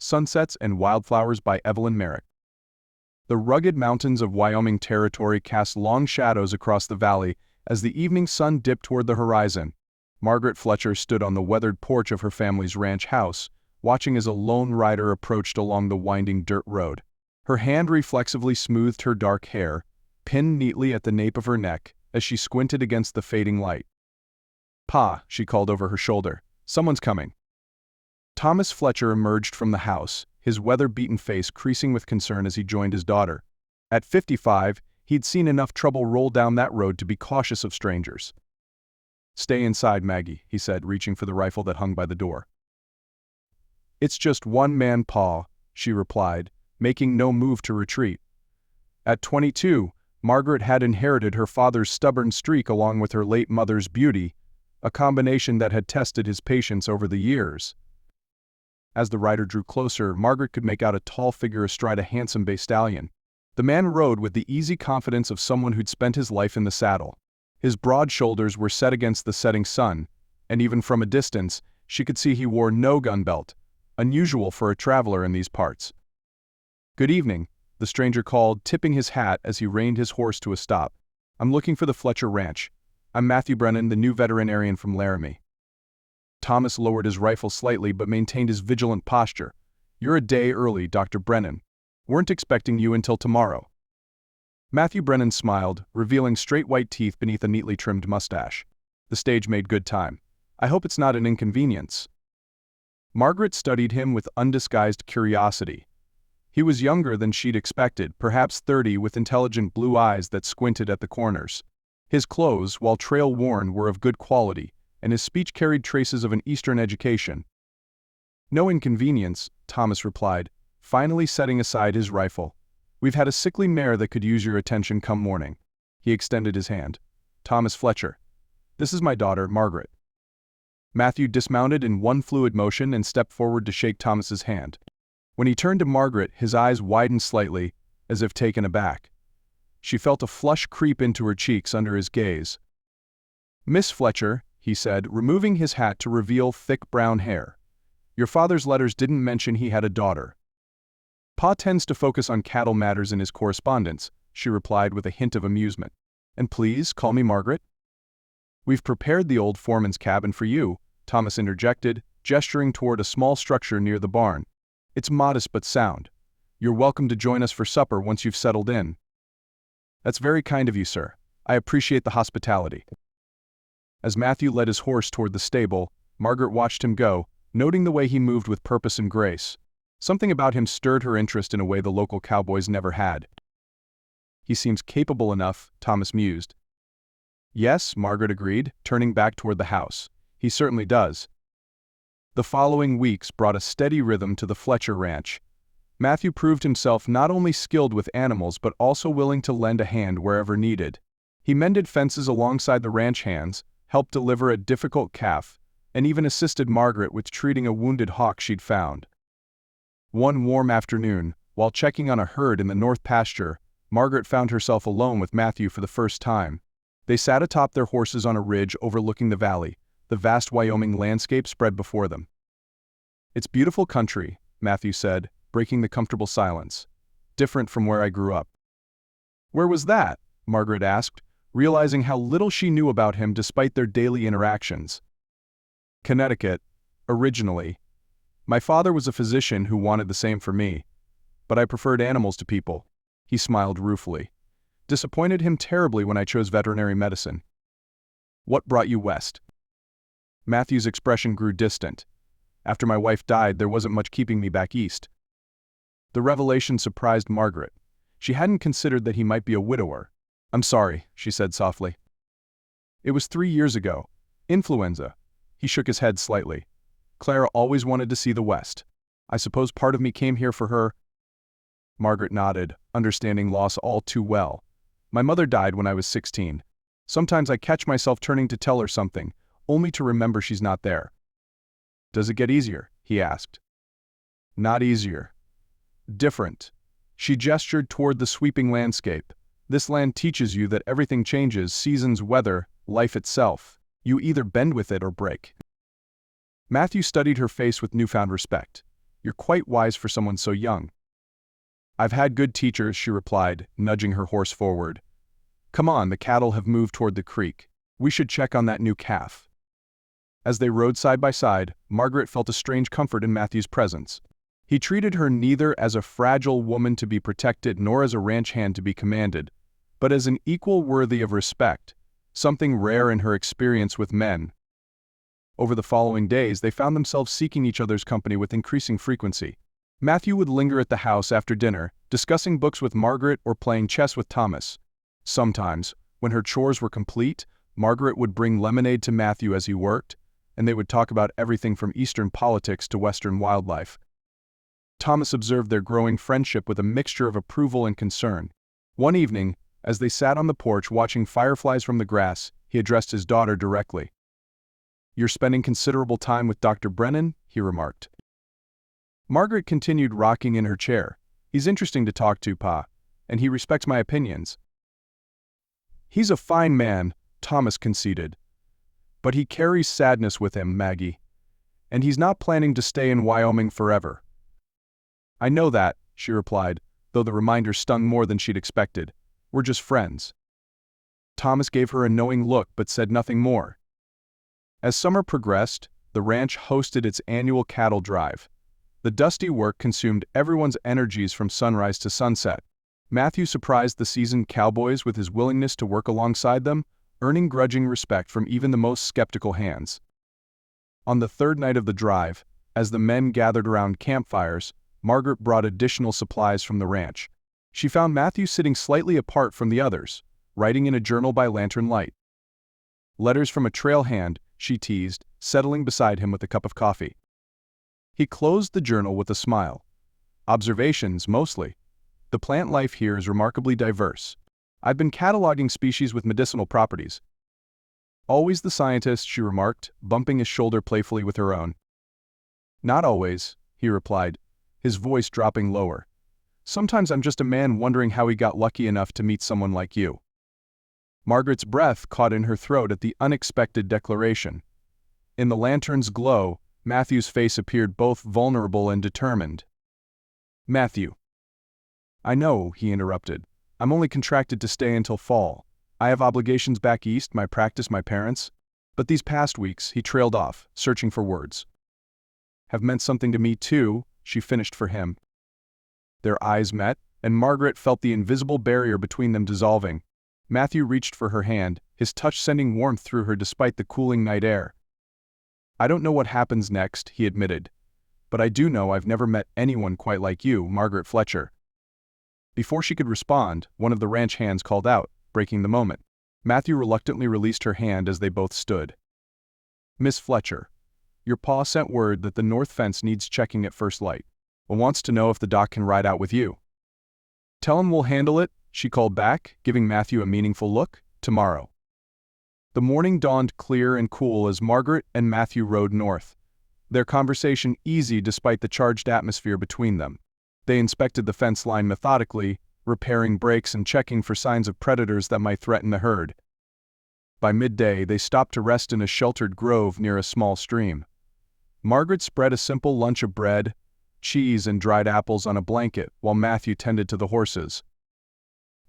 Sunsets and Wildflowers by Evelyn Merrick. The rugged mountains of Wyoming Territory cast long shadows across the valley as the evening sun dipped toward the horizon. Margaret Fletcher stood on the weathered porch of her family's ranch house, watching as a lone rider approached along the winding dirt road. Her hand reflexively smoothed her dark hair, pinned neatly at the nape of her neck, as she squinted against the fading light. "Pa," she called over her shoulder, "someone's coming." Thomas Fletcher emerged from the house, his weather-beaten face creasing with concern as he joined his daughter. At 55, he'd seen enough trouble roll down that road to be cautious of strangers. "Stay inside, Maggie," he said, reaching for the rifle that hung by the door. "It's just one man, Pa," she replied, making no move to retreat. At 22, Margaret had inherited her father's stubborn streak along with her late mother's beauty, a combination that had tested his patience over the years. As the rider drew closer, Margaret could make out a tall figure astride a handsome bay stallion. The man rode with the easy confidence of someone who'd spent his life in the saddle. His broad shoulders were set against the setting sun, and even from a distance, she could see he wore no gun belt, unusual for a traveler in these parts. "Good evening," the stranger called, tipping his hat as he reined his horse to a stop. "I'm looking for the Fletcher Ranch. I'm Matthew Brennan, the new veterinarian from Laramie." Thomas lowered his rifle slightly but maintained his vigilant posture. "You're a day early, Dr. Brennan. Weren't expecting you until tomorrow." Matthew Brennan smiled, revealing straight white teeth beneath a neatly trimmed mustache. "The stage made good time. I hope it's not an inconvenience." Margaret studied him with undisguised curiosity. He was younger than she'd expected, perhaps 30, with intelligent blue eyes that squinted at the corners. His clothes, while trail-worn, were of good quality, and his speech carried traces of an Eastern education. "No inconvenience," Thomas replied, finally setting aside his rifle. "We've had a sickly mare that could use your attention come morning." He extended his hand. "Thomas Fletcher. This is my daughter, Margaret." Matthew dismounted in one fluid motion and stepped forward to shake Thomas's hand. When he turned to Margaret, his eyes widened slightly, as if taken aback. She felt a flush creep into her cheeks under his gaze. "Miss Fletcher," he said, removing his hat to reveal thick brown hair. "Your father's letters didn't mention he had a daughter." "Pa tends to focus on cattle matters in his correspondence," she replied with a hint of amusement. "And please call me Margaret." "We've prepared the old foreman's cabin for you," Thomas interjected, gesturing toward a small structure near the barn. "It's modest but sound. You're welcome to join us for supper once you've settled in." "That's very kind of you, sir. I appreciate the hospitality." As Matthew led his horse toward the stable, Margaret watched him go, noting the way he moved with purpose and grace. Something about him stirred her interest in a way the local cowboys never had. "He seems capable enough," Thomas mused. "Yes," Margaret agreed, turning back toward the house. "He certainly does." The following weeks brought a steady rhythm to the Fletcher Ranch. Matthew proved himself not only skilled with animals but also willing to lend a hand wherever needed. He mended fences alongside the ranch hands, helped deliver a difficult calf, and even assisted Margaret with treating a wounded hawk she'd found. One warm afternoon, while checking on a herd in the north pasture, Margaret found herself alone with Matthew for the first time. They sat atop their horses on a ridge overlooking the valley, the vast Wyoming landscape spread before them. "It's beautiful country," Matthew said, breaking the comfortable silence. "Different from where I grew up." "Where was that?" Margaret asked, realizing how little she knew about him despite their daily interactions. "Connecticut, originally. My father was a physician who wanted the same for me, but I preferred animals to people." He smiled ruefully. "Disappointed him terribly when I chose veterinary medicine." "What brought you west?" Matthew's expression grew distant. "After my wife died, there wasn't much keeping me back east." The revelation surprised Margaret. She hadn't considered that he might be a widower. "I'm sorry," she said softly. "It was 3 years ago. Influenza." He shook his head slightly. "Clara always wanted to see the West. I suppose part of me came here for her." Margaret nodded, understanding loss all too well. "My mother died when I was 16. Sometimes I catch myself turning to tell her something, only to remember she's not there." "Does it get easier?" he asked. "Not easier. Different." She gestured toward the sweeping landscape. "This land teaches you that everything changes: seasons, weather, life itself. You either bend with it or break." Matthew studied her face with newfound respect. You're quite wise for someone so young." "I've had good teachers," she replied, nudging her horse forward. "Come on, the cattle have moved toward the creek. We should check on that new calf." As they rode side by side, Margaret felt a strange comfort in Matthew's presence. He treated her neither as a fragile woman to be protected nor as a ranch hand to be commanded, but as an equal worthy of respect, something rare in her experience with men. Over the following days, they found themselves seeking each other's company with increasing frequency. Matthew would linger at the house after dinner, discussing books with Margaret or playing chess with Thomas. Sometimes, when her chores were complete, Margaret would bring lemonade to Matthew as he worked, and they would talk about everything from Eastern politics to Western wildlife. Thomas observed their growing friendship with a mixture of approval and concern. One evening, as they sat on the porch watching fireflies from the grass, he addressed his daughter directly. "You're spending considerable time with Dr. Brennan," he remarked. Margaret continued rocking in her chair. "He's interesting to talk to, Pa, and he respects my opinions." "He's a fine man," Thomas conceded. "But he carries sadness with him, Maggie. And he's not planning to stay in Wyoming forever." "I know that," she replied, though the reminder stung more than she'd expected. "We're just friends." Thomas gave her a knowing look but said nothing more. As summer progressed, the ranch hosted its annual cattle drive. The dusty work consumed everyone's energies from sunrise to sunset. Matthew surprised the seasoned cowboys with his willingness to work alongside them, earning grudging respect from even the most skeptical hands. On the third night of the drive, as the men gathered around campfires, Margaret brought additional supplies from the ranch. She found Matthew sitting slightly apart from the others, writing in a journal by lantern light. "Letters from a trail hand," she teased, settling beside him with a cup of coffee. He closed the journal with a smile. "Observations, mostly. The plant life here is remarkably diverse. I've been cataloging species with medicinal properties." "Always the scientist," she remarked, bumping his shoulder playfully with her own. "Not always," he replied, his voice dropping lower. "Sometimes I'm just a man wondering how he got lucky enough to meet someone like you." Margaret's breath caught in her throat at the unexpected declaration. In the lantern's glow, Matthew's face appeared both vulnerable and determined. "Matthew." "I know," he interrupted. "I'm only contracted to stay until fall. I have obligations back east, my practice, my parents. But these past weeks," he trailed off, searching for words. "Have meant something to me too," she finished for him. Their eyes met, and Margaret felt the invisible barrier between them dissolving. Matthew reached for her hand, his touch sending warmth through her despite the cooling night air. "I don't know what happens next," he admitted. "But I do know I've never met anyone quite like you, Margaret Fletcher." Before she could respond, one of the ranch hands called out, breaking the moment. Matthew reluctantly released her hand as they both stood. "Miss Fletcher, your pa sent word that the north fence needs checking at first light. Wants to know if the doc can ride out with you." "Tell him we'll handle it," she called back, giving Matthew a meaningful look. "Tomorrow." The morning dawned clear and cool as Margaret and Matthew rode north, their conversation easy despite the charged atmosphere between them. They inspected the fence line methodically, repairing breaks and checking for signs of predators that might threaten the herd. By midday, they stopped to rest in a sheltered grove near a small stream. Margaret spread a simple lunch of bread, cheese, and dried apples on a blanket while Matthew tended to the horses.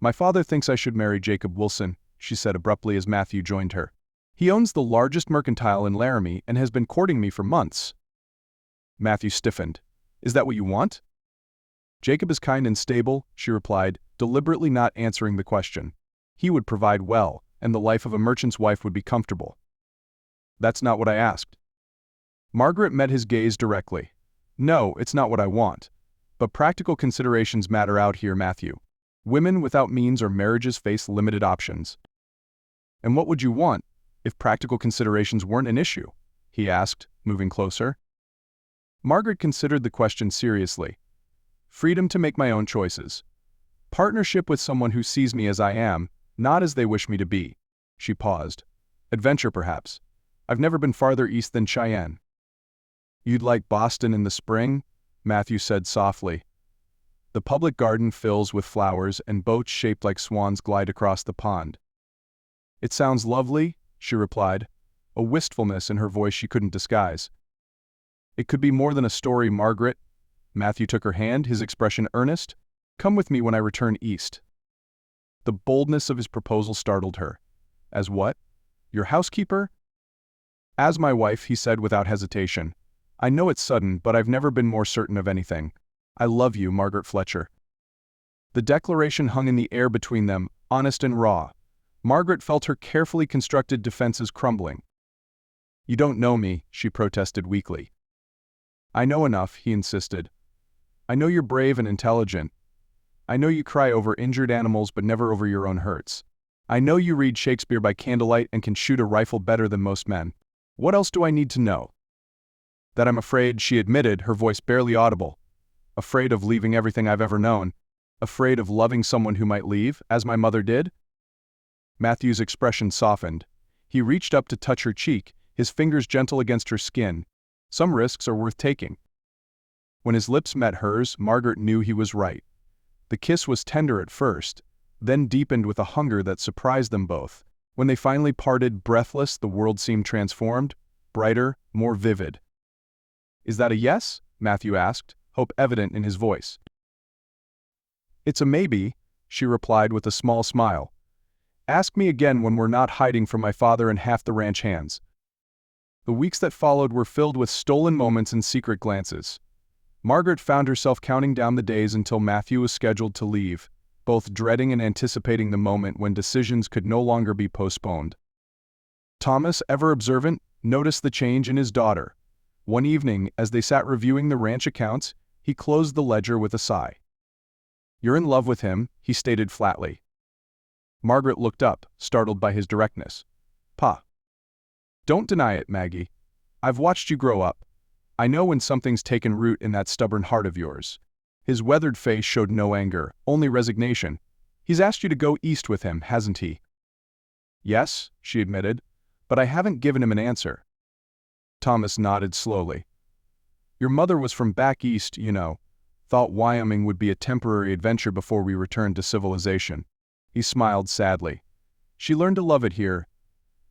"My father thinks I should marry Jacob Wilson," she said abruptly as Matthew joined her. "He owns the largest mercantile in Laramie and has been courting me for months." Matthew stiffened. "Is that what you want?" "Jacob is kind and stable," she replied, deliberately not answering the question. "He would provide well, and the life of a merchant's wife would be comfortable." "That's not what I asked." Margaret met his gaze directly. "No, it's not what I want. But practical considerations matter out here, Matthew. Women without means or marriages face limited options." "And what would you want, if practical considerations weren't an issue?" he asked, moving closer. Margaret considered the question seriously. "Freedom to make my own choices. Partnership with someone who sees me as I am, not as they wish me to be." She paused. "Adventure, perhaps. I've never been farther east than Cheyenne." "You'd like Boston in the spring?" Matthew said softly. "The public garden fills with flowers and boats shaped like swans glide across the pond." "It sounds lovely," she replied, a wistfulness in her voice she couldn't disguise. "It could be more than a story, Margaret," Matthew took her hand, his expression earnest. "Come with me when I return east." The boldness of his proposal startled her. "As what? Your housekeeper?" "As my wife," he said without hesitation. "I know it's sudden, but I've never been more certain of anything. I love you, Margaret Fletcher." The declaration hung in the air between them, honest and raw. Margaret felt her carefully constructed defenses crumbling. "You don't know me," she protested weakly. "I know enough," he insisted. "I know you're brave and intelligent. I know you cry over injured animals but never over your own hurts. I know you read Shakespeare by candlelight and can shoot a rifle better than most men. What else do I need to know?" "That I'm afraid," she admitted, her voice barely audible. "Afraid of leaving everything I've ever known. Afraid of loving someone who might leave, as my mother did." Matthew's expression softened. He reached up to touch her cheek, his fingers gentle against her skin. "Some risks are worth taking." When his lips met hers, Margaret knew he was right. The kiss was tender at first, then deepened with a hunger that surprised them both. When they finally parted, breathless, the world seemed transformed, brighter, more vivid. "Is that a yes?" Matthew asked, hope evident in his voice. "It's a maybe," she replied with a small smile. "Ask me again when we're not hiding from my father and half the ranch hands." The weeks that followed were filled with stolen moments and secret glances. Margaret found herself counting down the days until Matthew was scheduled to leave, both dreading and anticipating the moment when decisions could no longer be postponed. Thomas, ever observant, noticed the change in his daughter. One evening, as they sat reviewing the ranch accounts, he closed the ledger with a sigh. "You're in love with him," he stated flatly. Margaret looked up, startled by his directness. "Pa." "Don't deny it, Maggie. I've watched you grow up. I know when something's taken root in that stubborn heart of yours." His weathered face showed no anger, only resignation. "He's asked you to go east with him, hasn't he?" "Yes," she admitted, "but I haven't given him an answer." Thomas nodded slowly. "Your mother was from back east, you know. Thought Wyoming would be a temporary adventure before we returned to civilization." He smiled sadly. "She learned to love it here,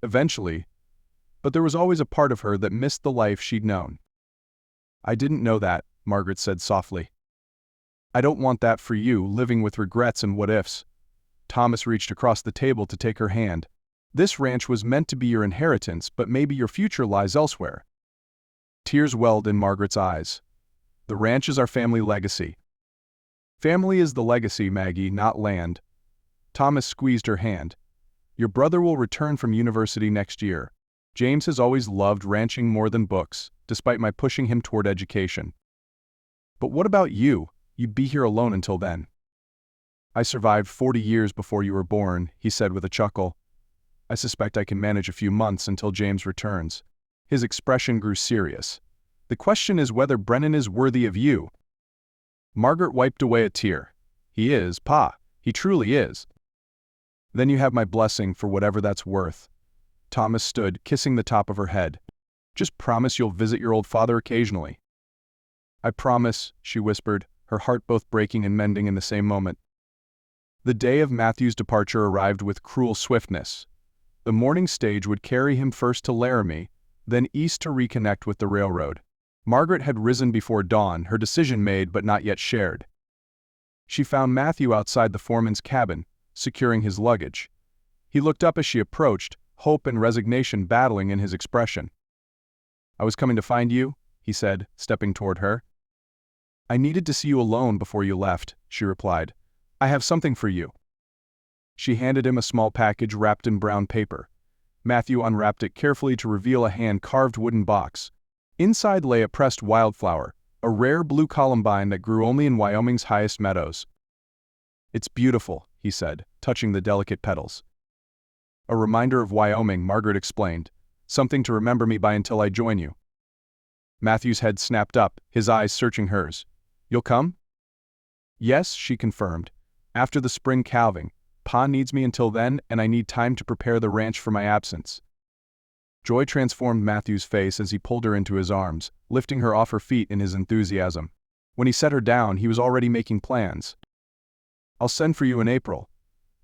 eventually, but there was always a part of her that missed the life she'd known." "I didn't know that," Margaret said softly. "I don't want that for you, living with regrets and what-ifs." Thomas reached across the table to take her hand. "This ranch was meant to be your inheritance, but maybe your future lies elsewhere." Tears welled in Margaret's eyes. "The ranch is our family legacy." "Family is the legacy, Maggie, not land." Thomas squeezed her hand. "Your brother will return from university next year. James has always loved ranching more than books, despite my pushing him toward education. But what about you? You'd be here alone until then." "I survived 40 years before you were born," he said with a chuckle. "I suspect I can manage a few months until James returns." His expression grew serious. "The question is whether Brennan is worthy of you." Margaret wiped away a tear. "He is, Pa. He truly is." "Then you have my blessing for whatever that's worth." Thomas stood, kissing the top of her head. "Just promise you'll visit your old father occasionally." "I promise," she whispered, her heart both breaking and mending in the same moment. The day of Matthew's departure arrived with cruel swiftness. The morning stage would carry him first to Laramie, then east to reconnect with the railroad. Margaret had risen before dawn, her decision made but not yet shared. She found Matthew outside the foreman's cabin, securing his luggage. He looked up as she approached, hope and resignation battling in his expression. "I was coming to find you," he said, stepping toward her. "I needed to see you alone before you left," she replied. "I have something for you." She handed him a small package wrapped in brown paper. Matthew unwrapped it carefully to reveal a hand-carved wooden box. Inside lay a pressed wildflower, a rare blue columbine that grew only in Wyoming's highest meadows. "It's beautiful," he said, touching the delicate petals. "A reminder of Wyoming," Margaret explained. "Something to remember me by until I join you." Matthew's head snapped up, his eyes searching hers. "You'll come?" "Yes," she confirmed. "After the spring calving. Pa needs me until then, and I need time to prepare the ranch for my absence." Joy transformed Matthew's face as he pulled her into his arms, lifting her off her feet in his enthusiasm. When he set her down, he was already making plans. "I'll send for you in April.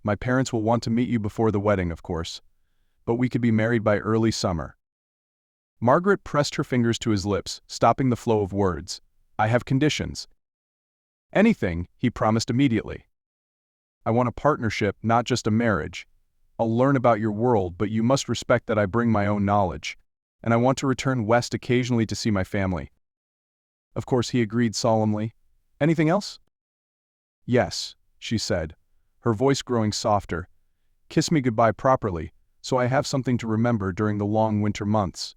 My parents will want to meet you before the wedding, of course. But we could be married by early summer." Margaret pressed her fingers to his lips, stopping the flow of words. I have conditions. Anything, he promised immediately. I want a partnership, not just a marriage. I'll learn about your world, but you must respect that I bring my own knowledge, and I want to return west occasionally to see my family. Of course, he agreed solemnly. Anything else? Yes, she said, her voice growing softer. Kiss me goodbye properly, so I have something to remember during the long winter months.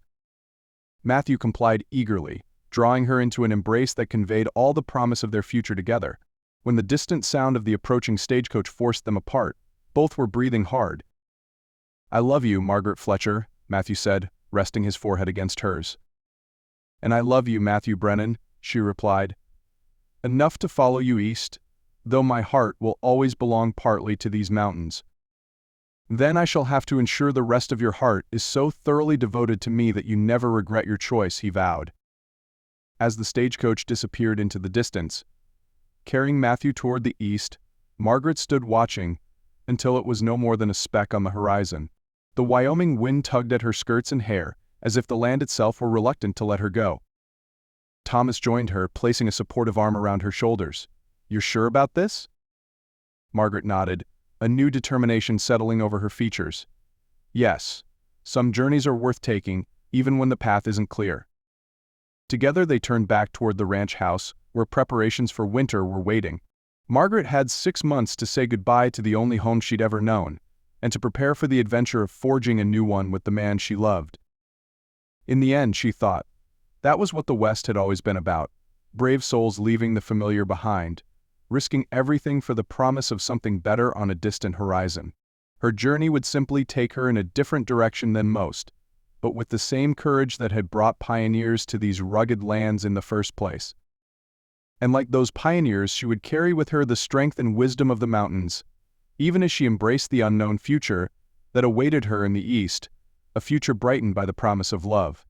Matthew complied eagerly, drawing her into an embrace that conveyed all the promise of their future together. When the distant sound of the approaching stagecoach forced them apart, both were breathing hard. I love you, Margaret Fletcher, Matthew said, resting his forehead against hers. And I love you, Matthew Brennan, she replied. Enough to follow you east, though my heart will always belong partly to these mountains. Then I shall have to ensure the rest of your heart is so thoroughly devoted to me that you never regret your choice, he vowed. As the stagecoach disappeared into the distance, carrying Matthew toward the east, Margaret stood watching until it was no more than a speck on the horizon. The Wyoming wind tugged at her skirts and hair, as if the land itself were reluctant to let her go. Thomas joined her, placing a supportive arm around her shoulders. You're sure about this? Margaret nodded, a new determination settling over her features. Yes, some journeys are worth taking, even when the path isn't clear. Together they turned back toward the ranch house, where preparations for winter were waiting. Margaret had 6 months to say goodbye to the only home she'd ever known, and to prepare for the adventure of forging a new one with the man she loved. In the end, she thought, that was what the West had always been about, brave souls leaving the familiar behind, risking everything for the promise of something better on a distant horizon. Her journey would simply take her in a different direction than most, but with the same courage that had brought pioneers to these rugged lands in the first place. And like those pioneers, she would carry with her the strength and wisdom of the mountains, even as she embraced the unknown future that awaited her in the east, a future brightened by the promise of love.